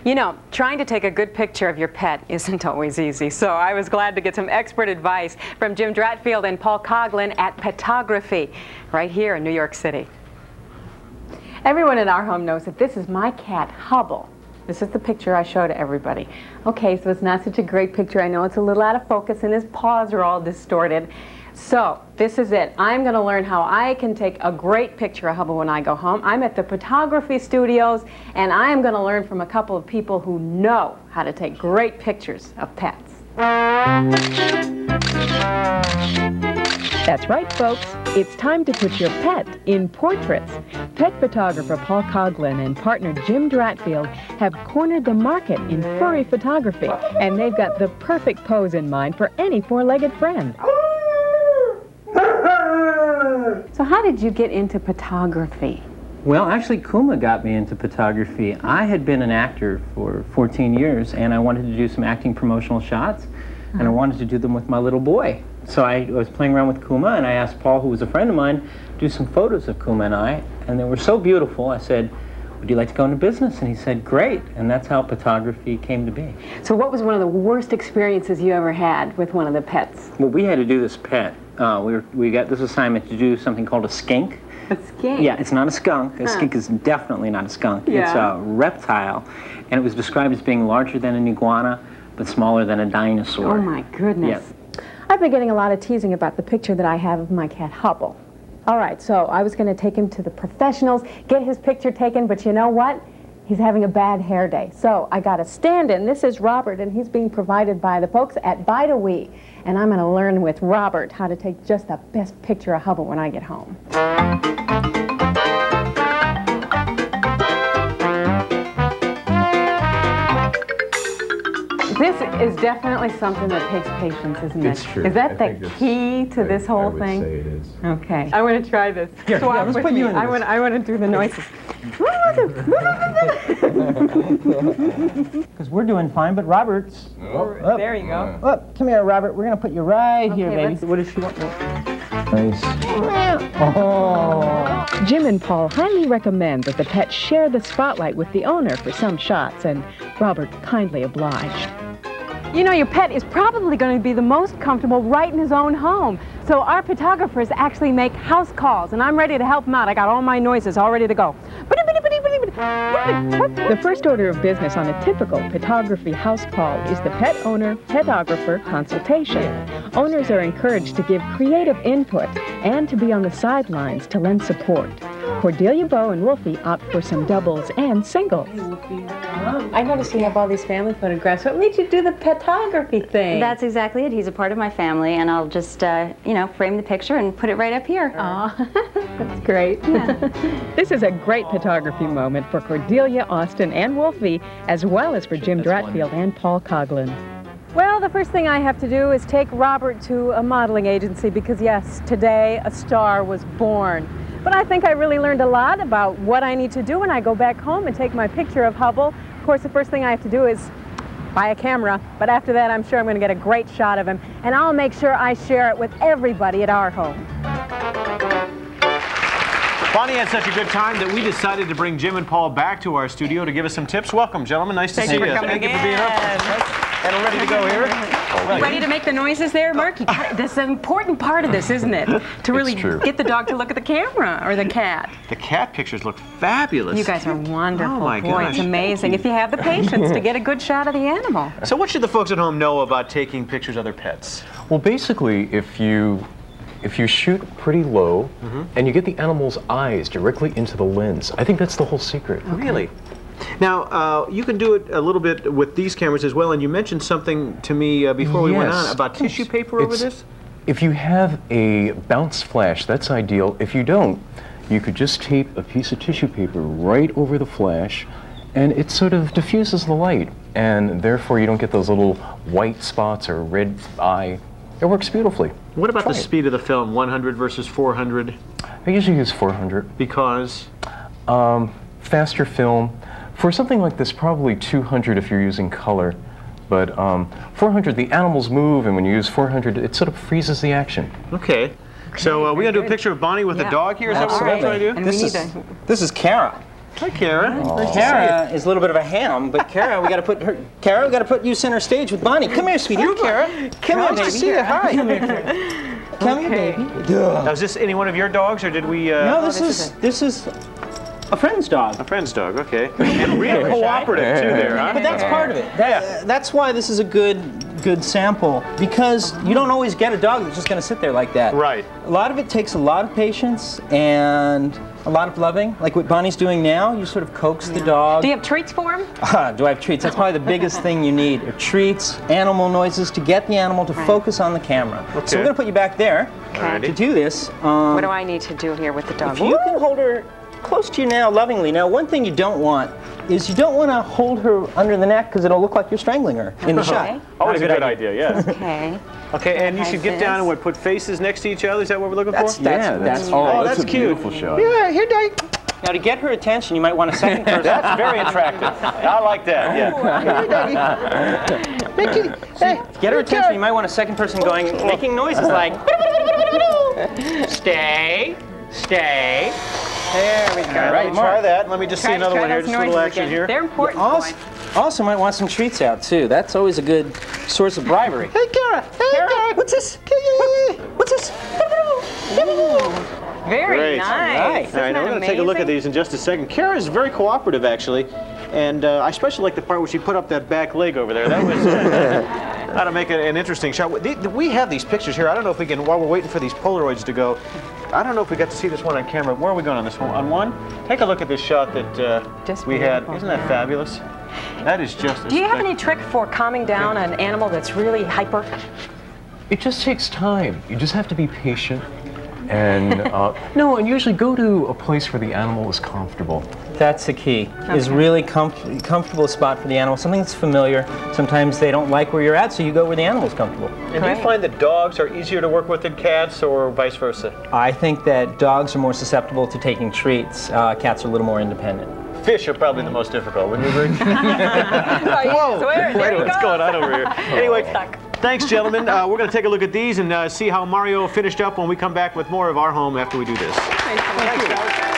You know, trying to take a good picture of your pet isn't always easy, so I was glad to get some expert advice from Jim Dratfield and Paul Coughlin at Petography, right here in New York City. Everyone in our home knows that this is my cat, Hubble. This is the picture I show to everybody. Okay, so it's not such a great picture. I know it's a little out of focus and his paws are all distorted. So, this is it. I'm going to learn how I can take a great picture of Hubble when I go home. I'm at the Petography studios, and I am going to learn from a couple of people who know how to take great pictures of pets. That's right, folks. It's time to put your pet in portraits. Pet photographer Paul Coughlin and partner Jim Dratfield have cornered the market in furry photography, and they've got the perfect pose in mind for any four-legged friend. So how did you get into photography? Well, actually, Kuma got me into photography. I had been an actor for 14 years, and I wanted to do some acting promotional shots, and I wanted to do them with my little boy. So I was playing around with Kuma, and I asked Paul, who was a friend of mine, to do some photos of Kuma and I, and they were so beautiful. I said, would you like to go into business? And he said, great, and that's how photography came to be. So what was one of the worst experiences you ever had with one of the pets? Well, we had to do this pet. We got this assignment to do something called a skink. A skink? Yeah, it's not a skunk. A skink is definitely not a skunk. Yeah. It's a reptile, and it was described as being larger than an iguana, but smaller than a dinosaur. Oh my goodness. Yes. I've been getting a lot of teasing about the picture that I have of my cat Hubble. All right, so I was going to take him to the professionals, get his picture taken, but you know what? He's having a bad hair day. So I got a stand-in. This is Robert, and he's being provided by the folks at Boni. And I'm going to learn with Robert how to take just the best picture of Hubble when I get home. This is definitely something that takes patience, isn't it? It's true. Is that the key to this whole thing? I would say it is. Okay. I want to try this. Here, Swap let's with put me. you into I want to do the noises. Because we're doing fine, but Robert's... Oh. There you go. Oh, come here, Robert. We're going to put you right here, Okay, baby. What does she want? Nice. Oh. Jim and Paul highly recommend that the pet share the spotlight with the owner for some shots, and Robert kindly obliged. You know, your pet is probably going to be the most comfortable right in his own home. So our photographers actually make house calls, and I'm ready to help him out. I got all my noises all ready to go. The first order of business on a typical photography house call is the pet owner photographer consultation. Owners are encouraged to give creative input and to be on the sidelines to lend support. Cordelia, Bo, and Wolfie opt for some doubles and singles. I noticed you have all these family photographs. What made you do the photography thing? That's exactly it. He's a part of my family, and I'll just, you know, frame the picture and put it right up here. Aw, that's great. Yeah. This is a great photography moment for Cordelia, Austin, and Wolfie, as well as for Jim Dratfield and Paul Coughlin. Well, the first thing I have to do is take Robert to a modeling agency because, yes, today a star was born. But I think I really learned a lot about what I need to do when I go back home and take my picture of Hubble. Of course, the first thing I have to do is buy a camera, but after that I'm sure I'm going to get a great shot of him, and I'll make sure I share it with everybody at our home. Bonnie had such a good time that we decided to bring Jim and Paul back to our studio to give us some tips. Welcome, gentlemen. Nice to see you. Thank you for being up. And I'm ready to go here. You ready to make the noises there, Mark? That's an important part of this, isn't it? To really get the dog to look at the camera, or the cat. The cat pictures look fabulous. You guys are wonderful. Oh my Boy, gosh. it's amazing if you have the patience to get a good shot of the animal. So what should the folks at home know about taking pictures of their pets? Well, basically, if you shoot pretty low and you get the animal's eyes directly into the lens, I think that's the whole secret. Really? Now, you can do it a little bit with these cameras as well, and you mentioned something to me before we went on about tissue paper over this? If you have a bounce flash, that's ideal. If you don't, you could just tape a piece of tissue paper right over the flash, and it sort of diffuses the light, and therefore you don't get those little white spots or red eye. It works beautifully. What about the speed of the film, 100 versus 400? I usually use 400. Because? Faster film. For something like this, probably 200 if you're using color. But 400, the animals move, and when you use 400, it sort of freezes the action. Okay. So we're going to do a picture of Bonnie with a dog here. Is that what we're going to try to do? This is Kara. Hi, Kara. Nice Kara is a little bit of a ham, but Kara, we got to put you center stage with Bonnie. Come here, sweetie. Kara. Come here, baby. Nice to see you. Hi. Come here, Kara. Come here, baby. Now, is this any one of your dogs, or did we? No, this is a friend's dog. A friend's dog. Okay. And really cooperative too, there, huh? But that's part of it. That's why this is a good sample, because you don't always get a dog that's just going to sit there like that. Right. A lot of it takes a lot of patience and a lot of loving. Like what Bonnie's doing now, you sort of coax the dog. Do you have treats for him? Do I have treats? That's probably the biggest thing you need. Are treats, animal noises to get the animal to focus on the camera. Okay. So we're going to put you back there to do this. What do I need to do here with the dog? If you can hold her close to you now, lovingly. Now, one thing you don't want is you don't want to hold her under the neck because it'll look like you're strangling her in the shot. Always a good idea, yes. Okay. Okay, and you should get down and put faces next to each other. Is that what we're looking for? That's that's a cute. beautiful shot. Yeah, here, Dave. Now, to get her attention, you might want a second person. That's very attractive. I like that. Yeah. To get her attention, you might want a second person making noises like stay. There we go. Let me try that. Let me just see another one here. Just a little action here. They're important. Also might want some treats out too. That's always a good source of bribery. Hey, Kara. Kara, what's this? What's this? Very Great. nice. All right, now we're going to take a look at these in just a second. Kara is very cooperative, actually, and I especially like the part where she put up that back leg over there. That was how to make an interesting shot. We have these pictures here. I don't know if we can, while we're waiting for these Polaroids to go, I don't know if we got to see this one on camera. Where are we going on this one? On one? Take a look at this shot that we had. Isn't that fabulous? That is just. Do you have any trick for calming down an animal that's really hyper? It just takes time. You just have to be patient. And and usually go to a place where the animal is comfortable. That's the key, is really comfortable spot for the animal, something that's familiar. Sometimes they don't like where you're at, so you go where the animal's comfortable. And do you find that dogs are easier to work with than cats, or vice versa? I think that dogs are more susceptible to taking treats. Cats are a little more independent. Fish are probably the most difficult, wouldn't you agree? Whoa! Wait, what's going on over here? Anyway, thanks, gentlemen. We're going to take a look at these and see how Mario finished up when we come back with more of Our Home after we do this. Thanks, guys.